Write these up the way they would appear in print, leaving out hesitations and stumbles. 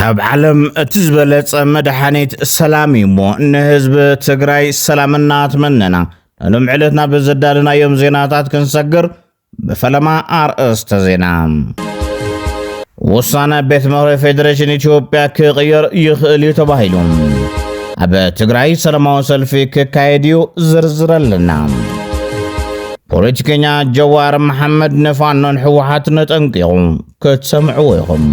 ካብ ዓለም እትዝበለጸ መድኃኒት ሰላም እሞ ንህዝብ ትግራይ ሰላምና ትመነና ሎም ዕለትና በዘዳልና ዮም ዜናታት ክንሰግር በፈለማ አርእስተ ዜና ውሳነ ቤት ምክሪ ፌዴሬሽን ኢትዮጵያ ክቅየር ይኽእል ተባሂሉ አበ ትግራይ ሰላማዊ ሰልፊ ክካየድዩ ዝርዝረልና ፖለቲከኛ ጀዋር መሐመድ ነፋኖን ሕወሓት ነጠንቅዩ ክትሰምዑ ይኹም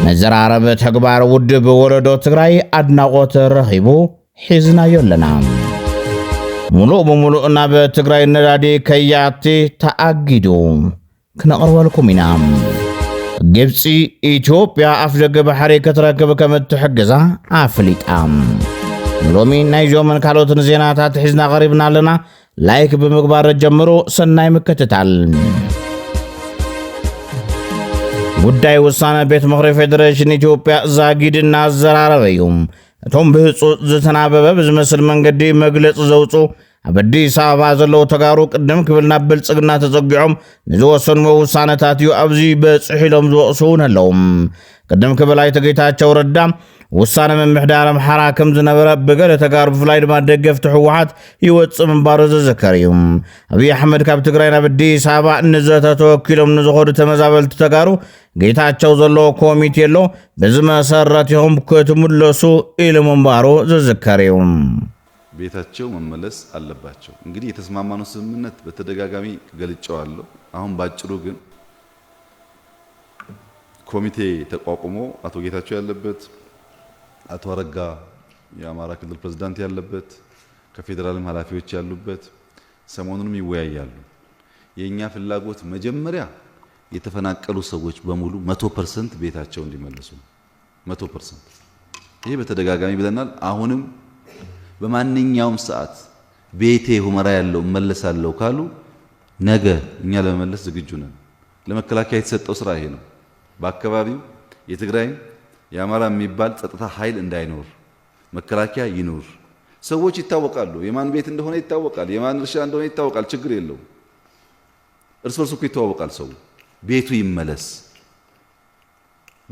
መዘራረብ ተግባር ውድብ ወረዶ ትግራይ አድናቆት ረኺቡ ሒዝናዮ ኣለና ሙሉእ በሙሉእ ናብ ትግራይ ነዳዲ ከያቲ ተኣጊዱ ክነቕርበልኩም ኢና ግብፂ ኢትዮጵያ ኣፍደገ ባሕሪ ክትረክብ ከም እትሕግዛ ኣፍሊጣ ሎሚ ናይ ዞምን ካልኦትን ዜናታት ሒዝና ቀሪብና ኣለና ላይክ ብምግባር ጀምሩ ሰናይ ምክትታል ጉዳይ ውሳነ ቤት ምክሪ ፌዴሬሽን ኢትዮጵያ ዛጊድና ዘራረበዩ እቶም ብህፁፅ ዝተናበበ ብዝመስል መንገዲ መግለጽ ዘውፁ ኣብ አዲስ አበባ ዘለው ተጋሩ ቅድም ክብልና ብልጽግና ተጸጊዖም ንዝወሰኑ ውሳነታት እዩ ኣብዚ በጽሒሎም ዝወቕሱን ኣለዎም ቅድም ክብላይ ተጌታቸው ረዳ ውሳነ ምምሕዳር አምሓራ ከም ዝነበረ በገለ ተጋሩ ብፍላይ ድማ ደገፍቲ ሕወሓት ይወጽእ ምንባሩ ዝዝከር እዩ አብይ አሕመድ ካብ ትግራይ ናብ አዲስ አበባ ንዘተ ተወኪሎም ንዝኾዱ ተመዛበልቲ ተጋሩ ጌታቸው ዘሎ ኮሚቴ ኣሎ በዝመሰረት ይሁም ክትምለሱ ኢሉ ምንባሩ ዝዝከር እዩ ቤታቸው መመለስ አለባቸው እንግዲህ የተስማማነው ስምምነት በተደጋጋሚ ገልጫዋለሁ አሁን ባጭሩ ግን ኮሚቴ ተቋቁሞ አቶ ጌታቸው ያለበት አቶ አረጋ የአማራ ክልል ፕሬዝዳንት ያለበት ከፌደራልም ኃላፊዎች ያሉበት ሰሞኑንም ይወያያሉ የኛ ፍላጎት መጀመሪያ የተፈናቀሉ ሰዎች በሙሉ 100% ቤታቸው እንዲመለሱ 100% ይሄ በተደጋጋሚ ብለናል አሁንም በማንኛውም ሰዓት ቤቴ ሁመራ ያለው መለሳለው ካሉ ነገ እኛ ለመመለስ ዝግጁ ነን ለመከላከያ የተሰጠው ስራ ይሄ ነው በአካባቢው የትግራይ የአማራ የሚባል ጸጥታ ኃይል እንዳይኖር መከላከያ ይኖር ሰዎች ይታወቃሉ የማን ቤት እንደሆነ ይታወቃል የማን እርሻ እንደሆነ ይታወቃል ችግር የለው እርስ በርሱ ይተዋወቃል ሰው ቤቱ ይመለስ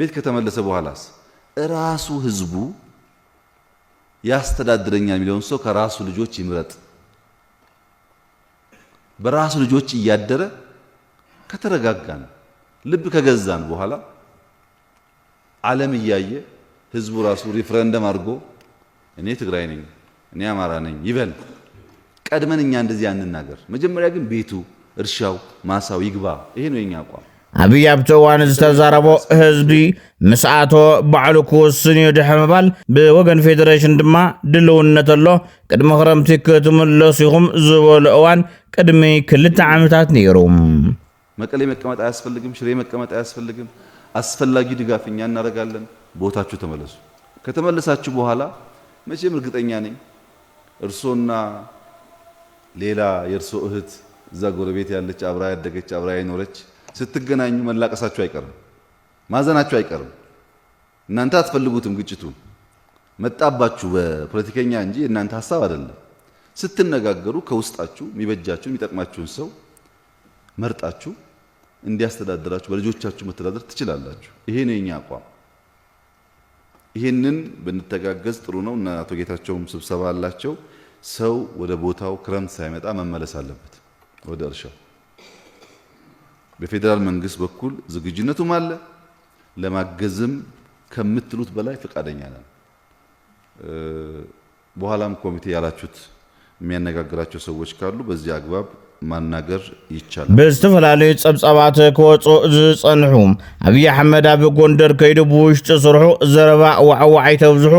ቤት ከተመለሰ በኋላስ ራሱ ህዝቡ ያስተዳድረኛል የሚለውን ሰው ከራሱ ልጆች ይምረጥ በራሱ ልጆች እያደረ ከተረጋጋን ልብ ከገዛን በኋላ ዓለም እያየ ህዝቡ ራሱ ሪፈረንደም አድርጎ እኔ ትግራይ ነኝ እኔ አማራ ነኝ ይበል ቀድመን እኛ እንደዚህ አንናገር መጀመሪያ ግን ቤቱ እርሻው ማሳው ይግባ ይሄ ነው የኛ አቋም አብይ አብተዋን ዝተዛረቦ ህዝቢ መስአቶ ባዕሉ ክወስን ይድሕምባል በወገን ፌዴሬሽን ድማ ድልውነት ኣሎ ቅድመ ክረምቲ ክትምለሱ ይኹም ዝበሉ እዋን ቅድሚ 2 ዓመታት ነይሩ መቀሌ መቀመጥ አያስፈልግም ሽሬ መቀመጥ አያስፈልግም አስፈላጊ ድጋፍኛ እናደርጋለን ቦታችሁ ተመለሱ ከተመለሳችሁ በኋላ መቼም እርግጠኛ ነኝ እርሶና ሌላ የርሶ እህት እዛ ጎረቤት ያለች አብራ ያደገች አብራ ይኖረች ስትገናኙ መላቀሳችሁ አይቀርም ማዘናችሁ አይቀርም እናንተ አትፈልጉትም ግጭቱ መጣባችሁ በፖለቲከኛ እንጂ እናንተ ሐሳብ አይደለም ስትነጋገሩ ከውስጣችሁ የሚበጃችሁ የሚጠቅማችሁን ሰው መርጣችሁ እንዲያስተዳድራችሁ በልጆቻችሁ መተዳደር ትችላላችሁ ይሄ ነው የኛ አቋም ይሄንን ብንተጋገዝ ጥሩ ነው እና አቶ ጌታቸውም ስብሰባ አላቸው ሰው ወደ ቦታው ክረምት ሳይመጣ መመለስ አለበት ወደ እርሻው በፌደራል መንግስት በኩል ዝግጁነቱም አለ ለማገዝም ከምትሉት በላይ ፈቃደኛ ነን በኋላም ኮሚቴ ያላችሁት የሚያነጋግራቸው ሰዎች ካሉ በዚህ አግባብ ማናገር ይቻላል በስተፈላለዩ ጸብጸባት ከወጹ ዝጸንሑ አብይ አሕመድ ኣብ ጎንደር ከይዱ ብውሽጢ ስርሑ ዘረባ ዋዕዋዓይ ተብዝሑ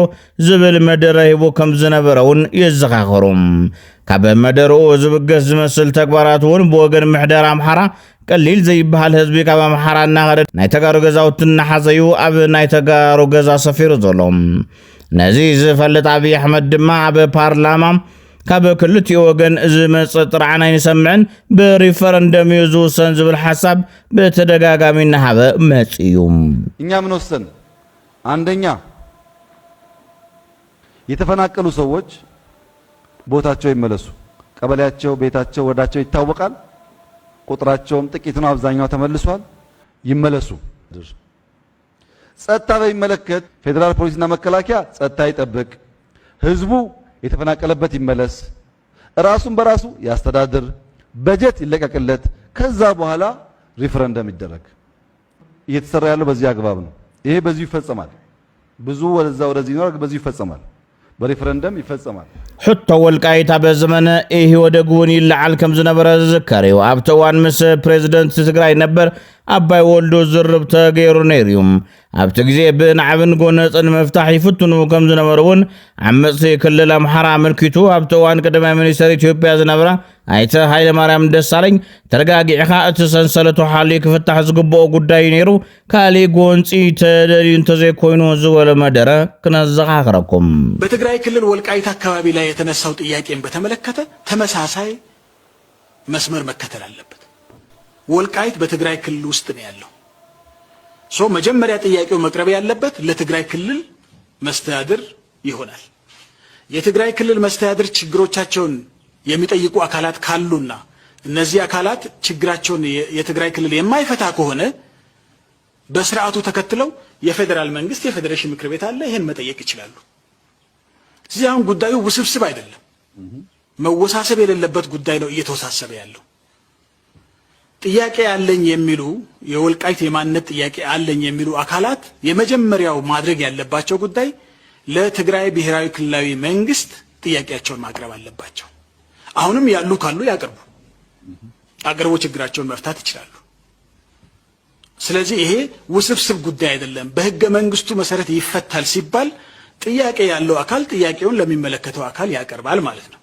ዝብል መደረ ሂቡ ከም ዝነበረውን ይዘኻኸሩም ካብ መደረኡ ዝብገስ ዝመስል ተግባራት እውን ብወገን ምሕደር አምሓራ ቀሊል ዘይበሃል ህዝቢ ካብ አምሓራ እናኸደ ናይ ተጋሩ ገዛውቲ እናሓዘዩ ኣብ ናይ ተጋሩ ገዛ ሰፊሩ ዘሎም ነዚ ዝፈልጥ አብይ አሕመድ ድማ ኣብ ፓርላማ ካብ ክልቲኡ ወገን ዝመጽእ ጥርዓና ይሰምዕን በሪፈረንደም ይዝውሰን ዝብል ሐሳብ በተደጋጋሚ እናሃበ መጽዩ እኛ ምን ወሰን አንደኛ የተፈናቀሉ ሰዎች ቦታቸው ይመለሱ ቀበሌያቸው ቤታቸው ወዳቸው ይታወቃል ቁጥራቸውም ጥቂት ነው አብዛኛው ተመልሷል ይመለሱ ጸጥታ በሚመለከት ፌደራል ፖሊስና መከላከያ ጸጥታ ይጠብቅ፣ ህዝቡ የተፈናቀለበት ይመለስ፣ ራሱን በራሱ ያስተዳድር፣ በጀት ይለቀቅለት፣ ከዛ በኋላ ሪፈረንደም ይደረግ። እየተሰራ ያለው በዚህ አግባብ ነው። ይሄ በዚሁ ይፈጸማል። ብዙ ወደዚህ ይኖር፣ በዚሁ ይፈጸማል። በሪፈረንደም ይፈጸማል። حتى والقايت بزمن إيه ودقون يلعل كم زنبر الزكري وابتوان مس بريزيدنت تግራይ ነበር አባይ ወልዶ ዝርብ ተገይሩ ነሪዩም አብተ ጊዜ ብንዓብን ጎነጽን መፍታሕ ይፍትኑ ከም ዝነበሩን ዓመጽ ክልል አምሓራ መልክቱ አብተዋን ቀዳማይ ሚኒስትር ኢትዮጵያ ዝነበራ አይተ ኃይለ ማርያም ደሳለኝ ተረጋጊዕኻ እቲ ሰንሰለቱ ሓሊ ክፍታሕ ዝግብኦ ጉዳይ ነይሩ ካሊ ጎንጺ ተደሊን ተዘይኮይኑ ዝወለ መደረ ክነዘኻኽረኩም በትግራይ ክልል ወልቃይት አካባቢ ላይ የተነሳው ጥያቄን በተመለከተ ተመሳሳይ መስመር መከተል አለበት። ወልቃይት በትግራይ ክልል ውስጥ ነው ያለው። መጀመሪያ ጥያቄው መቅረብ ያለበት ለትግራይ ክልል መስተዳድር ይሆናል። የትግራይ ክልል መስተዳድር ችግሮቻቸውን የሚጠይቁ አካላት ካሉና እነዚህ አካላት ችግራቸውን የትግራይ ክልል የማይፈታ ከሆነ በስርዓቱ ተከትለው የፌደራል መንግስት የፌዴሬሽን ምክር ቤት አለ፣ ይሄን መጠየቅ ይችላሉ። እዚያም ጉዳዩ ውስብስብ አይደለም፣ መወሳሰብ የሌለበት ጉዳይ ነው እየተወሳሰበ ያለው። ጥያቄ አለኝ የሚሉ የወልቃይት የማንነት ጥያቄ አለኝ የሚሉ አካላት የመጀመሪያው ማድረግ ያለባቸው ጉዳይ ለትግራይ ብሔራዊ ክልላዊ መንግስት ጥያቄያቸውን ማቅረብ አለባቸው። አሁንም ያሉ ካሉ ያቀርቡ፣ አቅርቦ ችግራቸውን መፍታት ይችላሉ። ስለዚህ ይሄ ውስብስብ ጉዳይ አይደለም። በህገ መንግስቱ መሰረት ይፈታል ሲባል ጥያቄ ያለው አካል ጥያቄውን ለሚመለከተው አካል ያቀርባል ማለት ነው።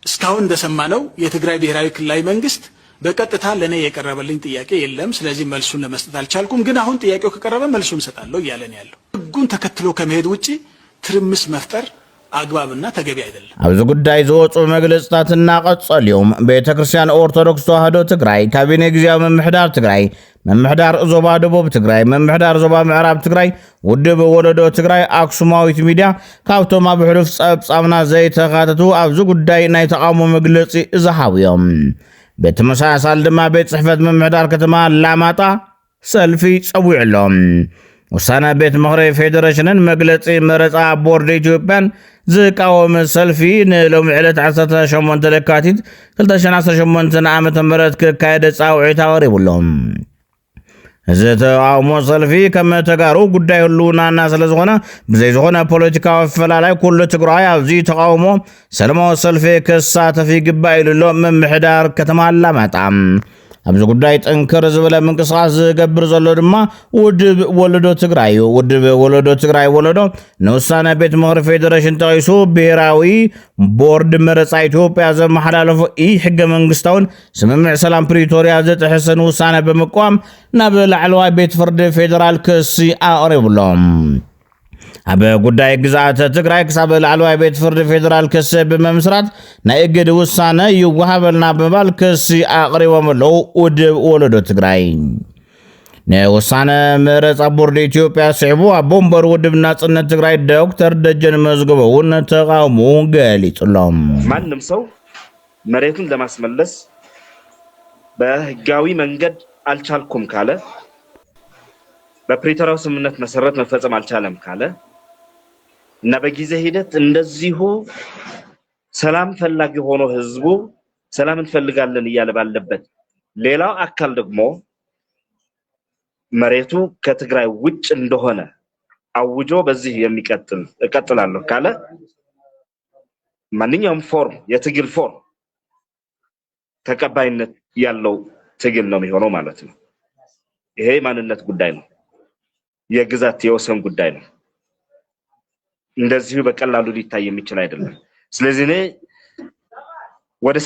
እስካሁን እንደሰማነው የትግራይ ብሔራዊ ክልላዊ መንግስት በቀጥታ ለኔ የቀረበልኝ ጥያቄ የለም፣ ስለዚህ መልሱን ለመስጠት አልቻልኩም፣ ግን አሁን ጥያቄው ከቀረበ መልሱን ሰጣለሁ እያለን ያለው ህጉን ተከትሎ ከመሄድ ውጪ ትርምስ መፍጠር አግባብና ተገቢ አይደለም። አብዙ ጉዳይ ዘወጹ መግለጽታትና ቀጸልዮም ቤተክርስቲያን ኦርቶዶክስ ተዋህዶ ትግራይ ካቢኔ ግዚያዊ መምሕዳር ትግራይ መምሕዳር ዞባ ደቡብ ትግራይ መምሕዳር ዞባ ምዕራብ ትግራይ ውድብ ወለዶ ትግራይ አክሱማዊት ሚዲያ ካብቶም ኣብ ሕሉፍ ጸብጻብና ዘይተኻተቱ አብዙ ጉዳይ ናይ ተቃውሞ መግለጺ ዝሃብዮም በተመሳሳል ድማ ቤት ጽሕፈት መምሕዳር ከተማ ላማጣ ሰልፊ ጸዊዕሎም ውሳነ ቤት ምኽሪ ፌዴሬሽንን መግለጺ መረጻ ቦርድ ኢትዮጵያን ዝቃወም ሰልፊ ንሎሚ ዕለት 18 ለካቲት 2018 ዓመተ ምህረት ክካየድ ጻውዒት ኣቕሪቡሎም እዚ ተቃውሞ ሰልፊ ከም ተጋሩ ጉዳይ ህልውናና ስለዝኾነ ብዘይ ዝኾነ ፖለቲካዊ ኣፈላላይ ኩሉ ትግራይ ኣብዚ ተቃውሞ ሰላማዊ ሰልፊ ክሳተፍ ይግባእ ኢሉ መምሕዳር ከተማ አላማጣ ኣብዚ ጉዳይ ጠንከር ዝበለ ምንቅስቃስ ዝገብር ዘሎ ድማ ውድብ ወለዶ ትግራይ ውድብ ወለዶ ትግራይ ወለዶ ንውሳነ ቤት ምኽሪ ፌዴሬሽን ጠቂሱ ብሔራዊ ቦርድ መረፃ ኢትዮጵያ ዘመሓላለፎ ሕገ መንግስታውን ስምምዕ ሰላም ፕሪቶሪያ ዘጥሕስን ውሳነ በመቃወም ናብ ላዕለዋይ ቤት ፍርዲ ፌደራል ክሲ ኣቕሪቡሎም ኣብ ጉዳይ ግዛት ትግራይ ክሳብ ላዕለዋይ ቤት ፍርዲ ፌደራል ክሲ ብምምስራት ናይ እግድ ውሳነ ይወሃበልና ብምባል ክሲ ኣቕሪቦም ኣለዉ ውድብ ወለዶ ትግራይ ንውሳነ መረፃ ቦርድ ኢትዮጵያ ስዕቡ ኣብ ቦምበር ውድብ ናጽነት ትግራይ ዶክተር ደጀን መዝገቦ እውን ተቃውሞ ገሊጹሎም ማንም ሰው መሬቱን ለማስመለስ በህጋዊ መንገድ አልቻልኩም ካለ በፕሪቶሪያው ስምምነት መሰረት መፈጸም አልቻለም ካለ እና በጊዜ ሂደት እንደዚሁ ሰላም ፈላጊ ሆኖ ህዝቡ ሰላም እንፈልጋለን እያለ ባለበት ሌላው አካል ደግሞ መሬቱ ከትግራይ ውጭ እንደሆነ አውጆ በዚህ የሚቀጥል እቀጥላለሁ ካለ ማንኛውም ፎርም የትግል ፎርም ተቀባይነት ያለው ትግል ነው የሚሆነው ማለት ነው። ይሄ ማንነት ጉዳይ ነው። የግዛት የወሰን ጉዳይ ነው። እንደዚሁ በቀላሉ ሊታይ የሚችል አይደለም። ስለዚህ እኔ ወደ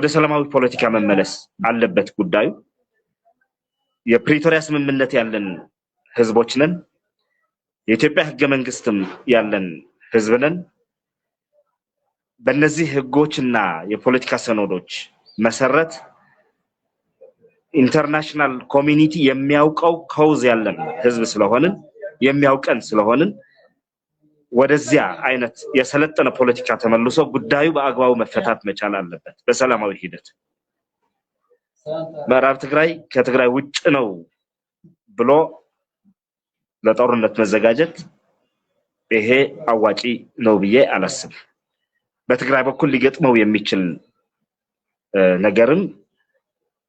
ሰላማዊ ፖለቲካ መመለስ አለበት ጉዳዩ። የፕሪቶሪያ ስምምነት ያለን ህዝቦች ነን። የኢትዮጵያ ህገ መንግስትም ያለን ህዝብ ነን። በእነዚህ ህጎችና የፖለቲካ ሰነዶች መሰረት ኢንተርናሽናል ኮሚኒቲ የሚያውቀው ኮዝ ያለን ህዝብ ስለሆንን የሚያውቀን ስለሆንን ወደዚያ አይነት የሰለጠነ ፖለቲካ ተመልሶ ጉዳዩ በአግባቡ መፈታት መቻል አለበት በሰላማዊ ሂደት። ምዕራብ ትግራይ ከትግራይ ውጭ ነው ብሎ ለጦርነት መዘጋጀት ይሄ አዋጪ ነው ብዬ አላስብም። በትግራይ በኩል ሊገጥመው የሚችል ነገርም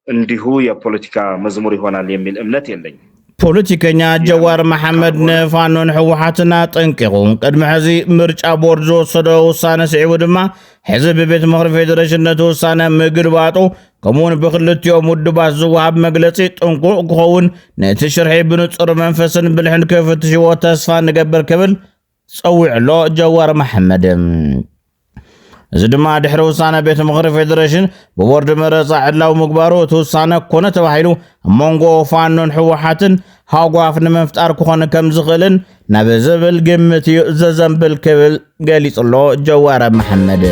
እንዲሁ የፖለቲካ መዝሙር ይሆናል የሚል እምነት የለኝም። ፖለቲከኛ ጀዋር መሐመድ ነፋኖን ሕወሓትና ጠንቂቁ ቅድሚ ሕዚ ምርጫ ቦርድ ዝወሰዶ ውሳነ ስዒቡ ድማ ሕዝቢ ቤት ምክሪ ፌደሬሽንነት ውሳነ ምግልባጡ ከምኡውን ብክልቲኦም ውድባት ዝወሃብ መግለፂ ጥንቁቅ ክኸውን ነቲ ሽርሒ ብንጹር መንፈስን ብልሕን ክፍትሽዎ ተስፋ ንገብር ክብል ፀዊዕ ኣሎ ጀዋር መሐመድ። እዚ ድማ ድሕሪ ውሳነ ቤት ምክሪ ፌደሬሽን ብቦርድ መረፃ ዕላው ምግባሩ እቲ ውሳነ ኮነ ተባሂሉ መንጎ ፋኖን ሕወሓትን ሃጓፍ ንምፍጣር ክኾን ከም ዝኽእልን ናብ ዝብል ግምት እዩ ዘዘንብል ክብል ገሊጹ ኣሎ ጀዋር መሐመድ።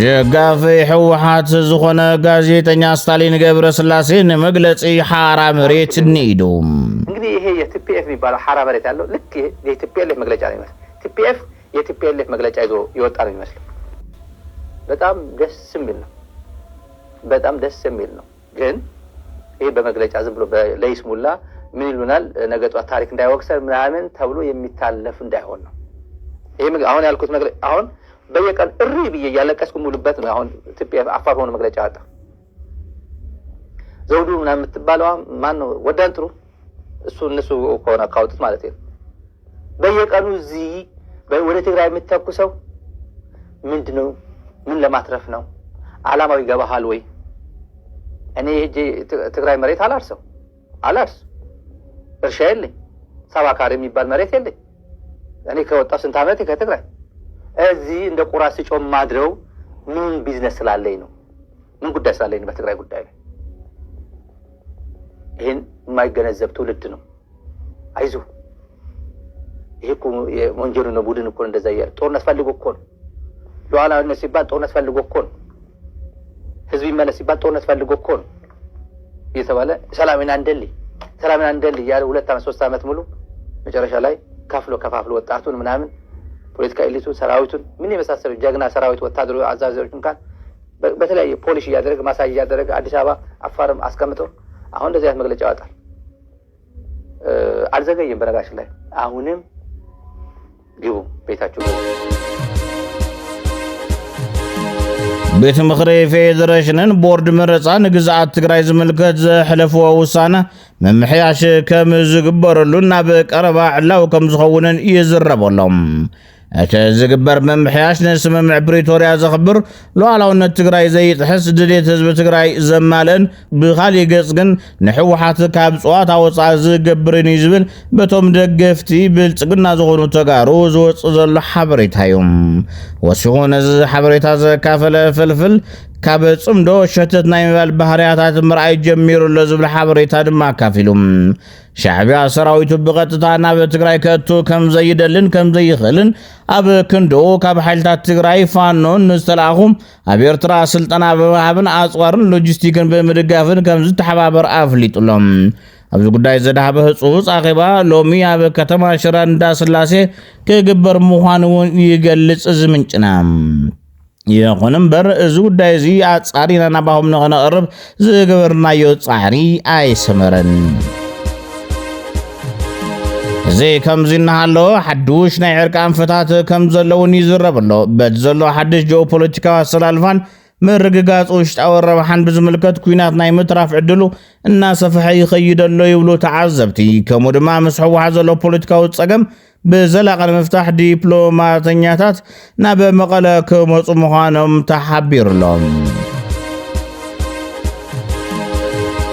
ደጋፊ ሕወሓት ዝኾነ ጋዜጠኛ ስታሊን ገብረ ስላሴ ንመግለፂ ሓራ መሬት እንኢዱ። እንግዲህ ይሄ የቲፒኤፍ የሚባለው ሓራ መሬት ያለው ልክ የቲፒኤልኤፍ መግለጫ ነው ይመስል ቲፒኤፍ የቲፒኤልኤፍ መግለጫ ይዞ ይወጣ ነው ይመስል በጣም ደስ የሚል ነው። በጣም ደስ የሚል ነው። ግን ይሄ በመግለጫ ዝም ብሎ ለይስሙላ ምን ይሉናል ነገ ጧት ታሪክ እንዳይወቅሰን ምናምን ተብሎ የሚታለፍ እንዳይሆን ነው። ይሄ አሁን ያልኩት መግለጫ አሁን በየቀን እሪ ብዬ ያለቀስኩ ሙሉበት ነው። አሁን ቲፒኤፍ አፋር ሆነ መግለጫ አጣ ዘውዱ ምናምን የምትባለው ማን ነው ወዳን ጥሩ እነሱ ከሆነ ካውጡት ማለት ነው። በየቀኑ እዚህ ወደ ትግራይ የምትተኩሰው ምንድነው? ምን ለማትረፍ ነው? ዓላማው ይገባሃል ወይ? እኔ ሄጄ ትግራይ መሬት አላርስ እርሻ የለኝ 70 ካሬ የሚባል መሬት የለኝ። እኔ ከወጣሁ ስንት ዓመቴ ከትግራይ እዚህ እንደ ቁራ ስጮም ማድረው ምን ቢዝነስ ስላለኝ ነው? ምን ጉዳይ ስላለኝ ነው በትግራይ ጉዳይ ላይ? ይሄን የማይገነዘብ ትውልድ ነው። አይዞ ይሄ እኮ የወንጀሉ ነው ቡድን እኮ እንደዛ ያለ ጦርነት ፈልጎ እኮ ነው። ሉዓላዊነት ሲባል ጦርነት ፈልጎ እኮ ነው። ህዝብ ይመለስ ሲባል ጦርነት ፈልጎ እኮ ነው እየተባለ ሰላምና እንደልይ ያለ 2 ዓመት 3 ዓመት ሙሉ መጨረሻ ላይ ከፋፍሎ ወጣቱን ምናምን ፖለቲካ ኤሊቱ ሰራዊቱን ምን የመሳሰሉ ጀግና ሰራዊት ወታደሮች አዛዦች እንኳን በተለያየ ፖሊሽ እያደረገ ማሳጅ እያደረገ አዲስ አበባ አፋርም አስቀምጠው አሁን እንደዚህ አይነት መግለጫ ያወጣል። አልዘገየም። በነገራችን ላይ አሁንም ግቡ ቤታችሁ ግቡ። ቤት ምክሪ ፌደሬሽንን ቦርድ መረፃ ንግዛኣት ትግራይ ዝምልከት ዘሕለፍዎ ውሳነ መምሕያሽ ከም ዝግበረሉ ናብ ቀረባ ዕላው ከም ዝኸውንን ይዝረበሎም። እቲ ዝግበር መምሕያሽ ንስምምዕ ፕሪቶርያ ዘኽብር ሉዓላውነት ትግራይ ዘይጥሕስ ድሌት ህዝቢ ትግራይ ዘማልእን ብኻሊእ ገጽ ግን ንሕወሓት ካብ ፀዋታ ወፃኢ ዝገብርን እዩ ዝብል በቶም ደገፍቲ ብልፅግና ዝኾኑ ተጋሩ ዝወፅእ ዘሎ ሓበሬታ እዩ። ወሲኹ ነዚ ሓበሬታ ዘካፈለ ፍልፍል ካብ ጽምዶ ሸተት ናይ ምባል ባህርያታት ምርኣይ ጀሚሩሎ ዝብል ሓበሬታ ድማ ኣካፊሉ ሻዕብያ ሰራዊቱ ብቐጥታ ናብ ትግራይ ከእቱ ከም ዘይደልን ከም ዘይኽእልን ኣብ ክንዶ ካብ ሓይልታት ትግራይ ፋኖን ዝተለኣኹ ኣብ ኤርትራ ስልጠና ብምሃብን ኣፅዋርን ሎጂስቲክን ብምድጋፍን ከም ዝተሓባበር ኣፍሊጡሎም። ኣብዚ ጉዳይ ዘዳሃበ ህፁፅ ኣኼባ ሎሚ ኣብ ከተማ ሽረ እንዳስላሴ ክግበር ምዃኑ እውን ይገልጽ ዝምንጭና። ይኹን እምበር እዚ ጉዳይ እዚ ኣጻሪና ናባኹም ንኽነቕርብ ዝገበርናዮ ጻዕሪ ኣይሰመረን። እዚ ከምዚ እናሃሎ ሓዱሽ ናይ ዕርቂ ኣንፈታት ከም ዘለውን ይዝረብ ኣሎ። በቲ ዘሎ ሓድሽ ጂኦፖለቲካዊ ኣሰላልፋን ምርግጋፅ ውሽጣዊ ረብሓን ብዝምልከት ኩናት ናይ ምትራፍ ዕድሉ እናሰፍሐ ይኸይድ ኣሎ ይብሉ ተዓዘብቲ። ከምኡ ድማ ምስ ሕወሓት ዘሎ ፖለቲካዊ ፀገም ብዘላቒ ንምፍታሕ ዲፕሎማተኛታት ናብ መቐለ ክመፁ ምዃኖም ተሓቢሩሎም።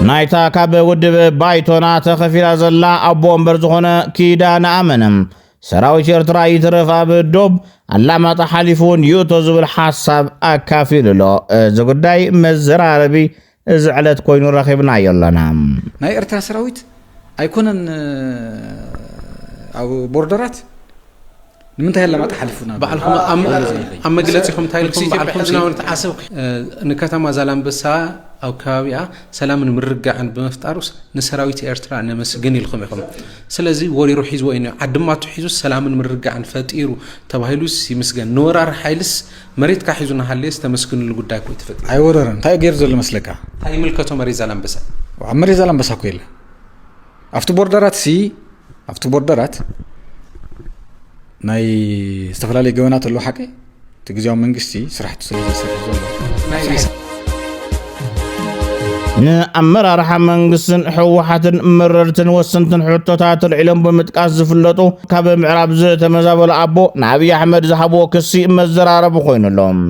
ናይታ ካብ ውድብ ባይቶና ተኸፊላ ዘላ ኣቦ እምበር ዝኾነ ኪዳነ ኣመነ ሰራዊት ኤርትራ ይትረፍ ኣብ ዶብ ኣላማጣ ሓሊፉን ይእቶ ዝብል ሓሳብ ኣካፊሉ ኣሎ። እዚ ጉዳይ መዘራረቢ እዚ ዕለት ኮይኑ ረኺብናዮ ኣለና። ናይ ኤርትራ ሰራዊት ኣይኮነን ኣብ ቦርደራት ንምንታይ ለማ ተሓልፉና ባልኩም ኣብ መግለጺኩም ታይልኩም ባልኩም ዝናውን ተዓሰብ ንከተማ ዛላምበሳ ኣብ ከባቢያ ሰላምን ምርጋዕን በመፍጣሩስ ንሰራዊት ኤርትራ ነመስግን ኢልኩም ኢኹም ስለዚ ወሪሩ ሒዝዎ እዩ ዓድማቱ ሒዙ ሰላምን ምርጋዕን ፈጢሩ ተባሂሉስ ይምስገን ንወራር ሓይልስ መሬት ካ ሒዙና ሃልየስ ተመስግንሉ ጉዳይ ኮይ ተፈጥ ኣይወረረን እንታይ ገይር ዘሎ መስለካ ታይ ምልከቶ መሬት ዛላምበሳ ኣብ መሬት ዛላምበሳ ኮ የለ ኣብቲ ቦርደራት ናይ ዝተፈላለዩ ገበናት ኣሎ ሓቂ ትግዚያው መንግስቲ ስራሕቱ ስለዘሰርሕ ዘሎ ንኣመራርሓ መንግስትን ሕወሓትን መረርትን ወሰንትን ሕቶታት ልዕሎም ብምጥቃስ ዝፍለጡ ካብ ምዕራብ ዝተመዛበሉ ኣቦ ንኣብይ ኣሕመድ ዝሃብዎ ክሲ መዘራረቢ ኮይኑሎም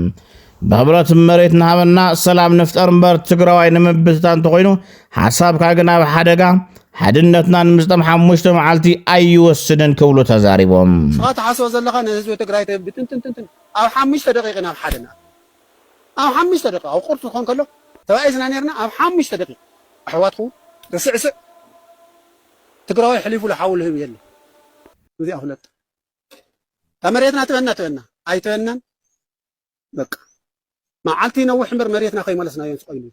ብህብረት መሬት ንሃበና ሰላም ንፍጠር እምበር ትግራዋይ ንምብትታ እንተኮይኑ ሓሳብካ ግን ኣብ ሓደጋ ሓድነትና ንምስጠም 5 መዓልቲ ኣይወስድን ክብሉ ተዛሪቦም ስኻ ተሓስቦ ዘለኻ ንህዝቢ ትግራይ ብትንትንትን ኣብ 5 ደቂቃ ናብ ሓደና ኣብ 5 ደቂቃ ኣብ ቁርሲ ክኾን ከሎ ተባይዝና ነርና ኣብ 5 ደቂቃ ኣሕዋትኹ ርስዕስዕ ትግራዋይ ሕሊፉ ለሓውል ህብ የለ እዚኣ ፍለጥ መሬትና ትበና ኣይትበናን በቃ መዓልቲ ነውሕ እምበር መሬትና ከይመለስና እዮም ስቆይሉ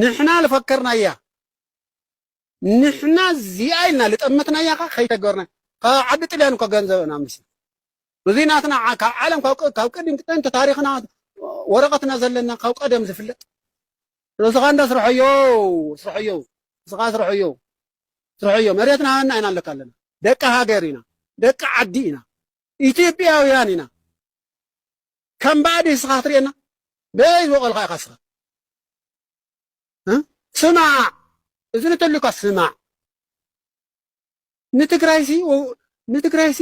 ንሕና ልፈከርናያ ንሕና ዚኣይልና ልጠመትናያ ከይተገርና ዓዲ ጥልያን እኳ ገንዘብና ምስ ብዚናትና ካብ ዓለም ካብ ቀዲም ጥንት ታሪክና ወረቐትና ዘለና ካብ ቀደም ዝፍለጥ ርስኻ እንዳስርሐዮ ስኻ ስርሐዮ መሬትና ሃና ኢና ኣለካ ኣለና ደቂ ሃገር ኢና ደቂ ዓዲ ኢና ኢትዮጵያውያን ኢና ከም ባዕዲ ስኻ ትርኤና በይ ወቐልካ ኢኻ ስኻ ስማዕ እዚ ንተልካ ስማዕ ንትግራይሲ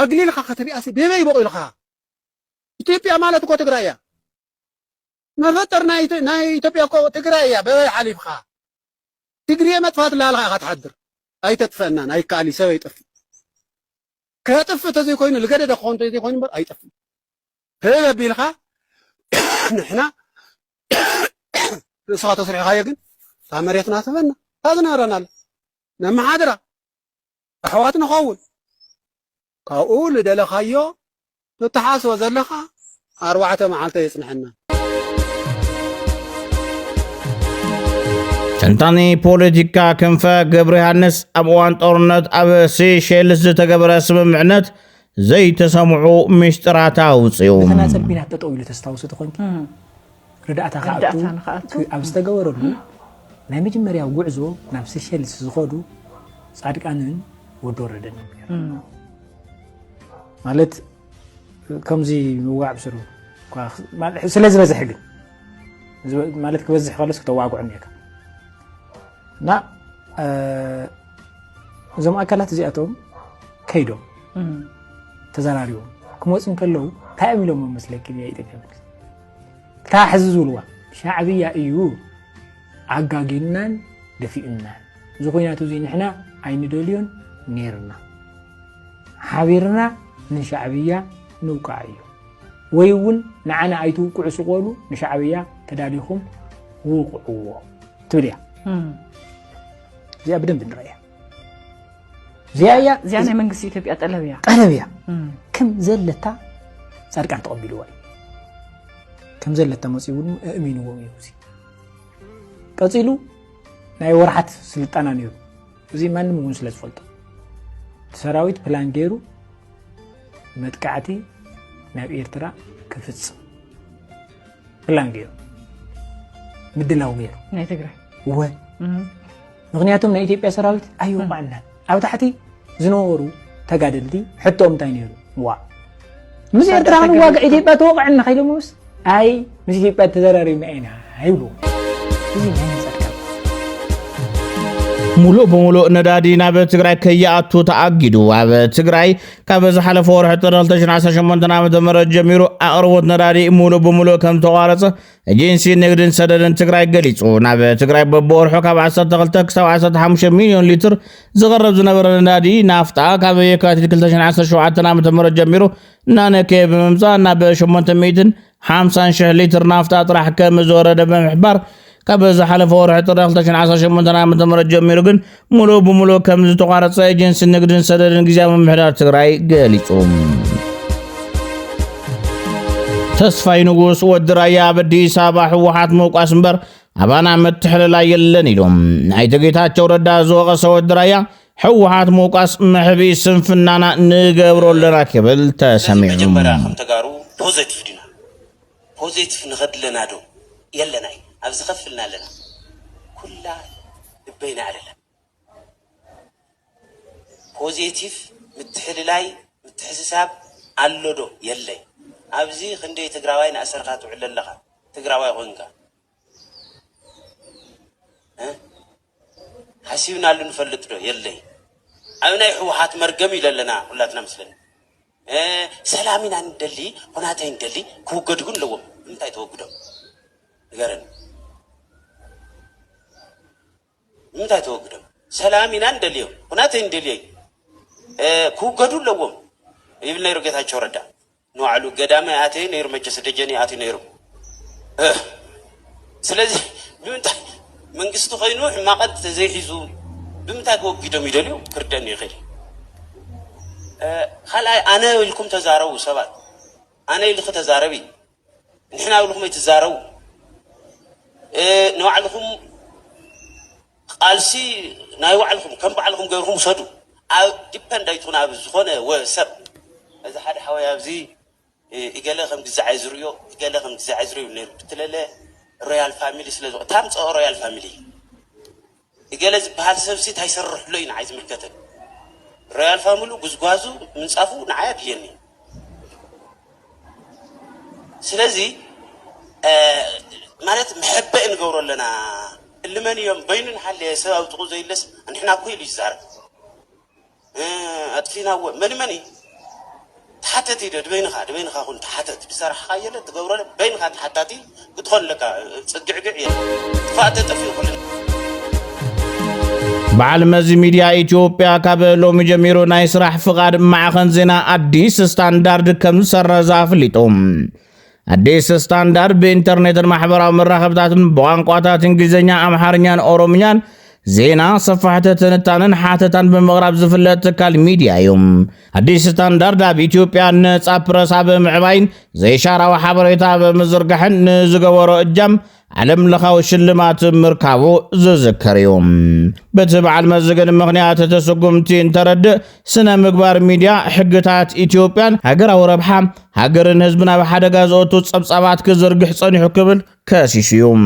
ኣግሊልካ ከተሪኣሲ በበይ በቑልካ ኢትዮጵያ ማለት እኮ ትግራይ እያ መፈጠር ናይ ኢትዮጵያ እኮ ትግራይ እያ በበይ ሓሊፍካ ትግርየ መጥፋት ላልካ ኢኻ ትሓድር ኣይተጥፈናን ኣይከኣሊ ሰብ ኣይጠፍእ ከጥፍእ ተዘይኮይኑ ዝገደደ ክኾን ተዘይኮይኑ እምበር ኣይጠፍእ ከበቢልካ ንሕና ርእስኻ ተስሪሕካዮ ግን تا مريتنا تبنا هذا رنال نما حاضرة أحواتنا خول كأول دل خيو نتحاس وزلخا أروعة معالته يسنحنا تنتاني بوليتيكا كنفا قبري هانس أبوان طورنت أبسي شيلس تقبر اسم معنت زي تسمعو مشتراتا وصيوم مثلا سلبينا تطويل تستوسط خونك رداءتا خاطو أبستقور له ናይ መጀመርያው ጉዕዞ ናብ ሴሸልስ ዝኸዱ ጻድቃንን ወዶረደን ማለት ከምዚ ምዋዕ ብስሩ ስለዚ በዝሕ ግን ማለት ክበዝሕ ከለስ ከተዋግዑ ነካ እና እዞም ኣካላት እዚኣቶም ከይዶም ተዘራሪቦም ክመፁን ከለዉ እንታይ ኢሎም መስለኪ ኢትዮጵያ ታ ሕዚ ዝብልዋ ሻዕብያ እዩ عقاقينان دفئنان زخويناتو زي نحنا عين دوليون نيرنا حابيرنا نشعبية نوقعيو ويون نعنا عيتو كعسو قولو نشعبية تداليخم وقعوه توليها زي أبداً بنرأيها زي أنا من قصيتي بيئة ألبيا كم زلتا صارك عن تقبلوا كم زلتا مصيبون أمينوا وميوزي قصيلو ناي ورحت سلطانا نيو زي ما نمون سلاش فلطة سراويت بلان جيرو متكعتي ناب إيرترا كفتس بلان جيرو مدلاو جيرو ناي تقرأ وين مغنياتهم ناي إثيوبيا سراويت أيوة معنا أو تحتي زنورو تقادلتي حتى تاينيرو وا مش إيرترا من واقع إثيوبيا توقع عنا خيلو موس أي مش إثيوبيا تزراري معينا هيلو ሙሉ በሙሉ ነዳዲ ናብ ትግራይ ከያአቱ ተአጊዱ ኣብ ትግራይ ካብ ዝሓለፈ ወርሒ ጥር 2018 ዓ.ም ጀሚሩ ኣቅርቦት ነዳዲ ሙሉ በሙሉ ከም ተቋረፀ ኤጀንሲ ንግድን ሰደድን ትግራይ ገሊጹ ናብ ትግራይ በቦርሑ ካብ 12 ክሳብ 15 ሚሊዮን ሊትር ዝቐርብ ዝነበረ ነዳዲ ናፍጣ ካብ የካቲት 2017 ዓ.ም ጀሚሩ ናነከ ብምምፃእ ናብ 850,000 ሊትር ናፍጣ ጥራሕ ከም ዝወረደ ብምሕባር كابز حلف ورح طريق 2018 عام تمرد جميرو ግን ሙሉ በሙሉ ከም ዝተቋረጸ ኤጀንሲ ንግድን ሰደድን ጊዜያዊ ምሕዳር ትግራይ ገሊጹም ተስፋይ ንጉስ ወዲ ራያ በአዲስ አበባ ህወሓት መውቃስ እምበር አባና መትሕለላ የለን ኢሎም ናይ ጌታቸው ረዳ ዝወቀሰ ወዲ ራያ ህወሓት መውቃስ መሕቢ ስንፍናና ንገብሮለና ክብል ተሰሚዑ መጀመሪያ ከም ተጋሩ ፖዚቲቭ ዲና ፖዚቲቭ ንኸድለና ዶ የለናይ ኣብዚ ከፍልና ኣለና ኩላ ልበይና ኣለና ፖዚቲቭ ምትሕልላይ ምትሕስሳብ ኣሎዶ የለይ ኣብዚ ክንደይ ትግራዋይ ንኣሰርካ ትውዕል ኣለኻ ትግራዋይ ኮንካ ሓሲብና ኣሉ ንፈልጥ ዶ የለይ ኣብ ናይ ህወሓት መርገም ኢለለና ሁላትና ምስለና ሰላሚና እንደሊ ሁናተይ እንደሊ ክውገድ ግን ለዎም እንታይ ተወግዶም ንገረን እንታይ ተወግዶም ሰላሚና እንደሊ ሁናተይ እንደሊ ክውገዱ ለዎም ይብል ነይሩ ጌታቸው ረዳ ንዋዕሉ ገዳመ ኣተይ ነይሩ መጀስ ደጀኒ ኣተይ ነይሩ ስለዚህ ብምንታይ መንግስቱ ኮይኑ ሕማቀት ዘይሒዙ ብምንታይ ክወግዶም ይደልዩ ክርደን ይኽእል خلأي أنا ولكم تزاروا سبات أنا اللي ختزاربي نحن ولكم يتزاروا نوع لكم قالسي نايوع لكم كم بعلكم غيرهم صدوا أو ديبندايتونا بزخونة وسب إذا حد حوالي أبزي يقال لهم تزعزريو يقال لهم تزعزريو نير بتلاله رويال فاميلي سلزو تامس أو رويال فاميلي يقال لهم بهذا سبسيت هيسرح لين عايز ملكته رويال فاميلو غزغازو منصافو نعيب يني سلازي مالت محبه نغورو لنا اللي من يوم بين حل سبب تقو زي لس نحنا كويل يزار ادفينا مني تحتتي دبينخا كنت تحتت بصراحه خايله تغورو بينخا تحتتي تدخل لك صدقعي فاتت في كل بعلم زي ميديا إثيوبيا كابلو مجميرو ناي سراح فقاد معخن زينا أديس ستاندارد كم سرزا فليتوم أديس ستاندارد بإنترنت المحبرة ومراقبات بوانقواتات إنجليزية أمحارنيان أوروميان زينا صفحة تنتانن حاتتان بمغرب زفلت كالميديا يوم أديس ستاندارد بإثيوبيا نتس أبرسا بمعباين زي شارع وحبريتا بمزرقحن نزقورو الجم علم لخاو شلمات مركابو زذكريوم بتبع المزقن مغنيات تسقمتين ترد سنة مقبار ميديا حقتات إثيوبيان هاقر أو ربحام هاقر نهزبنا بحادقا زوتو تصبصابات كزرقح صاني حكبل كاسيشيوم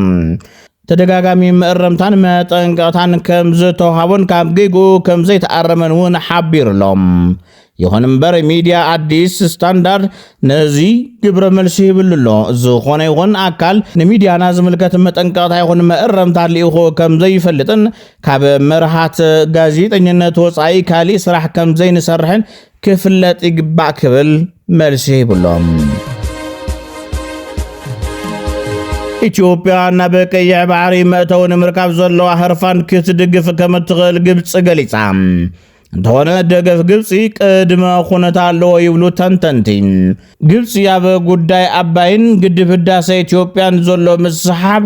تدقاقامي مقرمتان متنقاطان كمز توهابون كابقيقو كمزي تقرمن ون حبير لهم يخون مبار ميديا أديس ستاندارد نزي جبر ملسي بللو زخون يخون أكال نميديا نازم لكت متنقاط يخون مقرمتان ليخو كمزي فلتن كاب مرحات غازيت انينة وصعي كالي سراح كمزي نسرحن كفلت إقبع كبل ملسي بلهم ኢትዮጵያ እና በቀይ ባህር መተውን ምርካብ ዘሎ አህርፋን ክትድግፍ ከመትገል ግብጽ ገሊጻ እንደሆነ ደገፍ ግብጽ ቅድመ ሁኔታ አለው ይብሉ ተንተንቲን ግብጽ ያበ ጉዳይ አባይን ግድብ ህዳሴ ኢትዮጵያን ዘሎ መስሐብ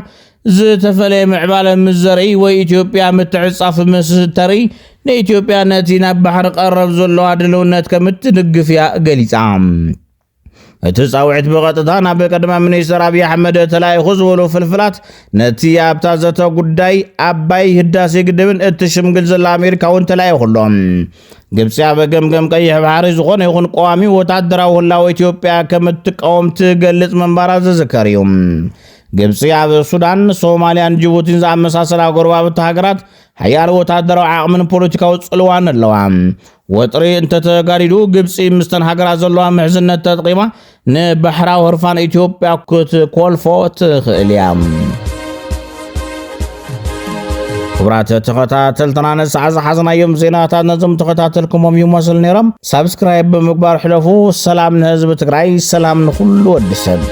ዝተፈለ ምዕባለ ምዘሪ ወይ ኢትዮጵያ ምትዕጻፍ ምስተሪ ለኢትዮጵያ ነቲና ባህር ቀረብ ዘሎ አድልውነት ከምትድግፍ ያ ገሊጻ እትጻውዕት በቀጥታ ናብ ቀድማ ሚኒስትር አብይ አህመድ ተላይ ኹዝወሉ ፍልፍላት ነቲ ያብታዘተ ጉዳይ አባይ ህዳሴ ግድብን እትሽምግል ዘላ አሜሪካውን ተላይ ሁሉም ግብጽ ያበገምገም ቀይ ባህር ዝሆነ ይሁን ቋሚ ወታደራው ሁላው ኢትዮጵያ ከምትቃወም ትገልጽ መንባራ ዘዘከሪዩም ግብጽ ያበ ሱዳን ሶማሊያን ጅቡቲን ዛመሳሰላ ጎረባብት ሀገራት ሀያል ወታደራው አቅምን ፖለቲካው ጽልዋን ለዋም ወጥሪ እንተ ተጋሪዱ ግብጽ ምስተን ሀገራት ዘለዋ ምሕዝነት ተጥቂማ ንባህራው ህርፋን ኢትዮጵያ ኮልፎ ትኽእልያም ክብራት ተኸታተልትና ነሳዓዝ ሓዝናዮም ዜናታት ነዞም ተኸታተልኩሞም ይመስል ነይሮም ሰብስክራይብ ብምግባር ሕለፉ ሰላም ንህዝቢ ትግራይ ሰላም ንኹሉ ወዲ ሰብ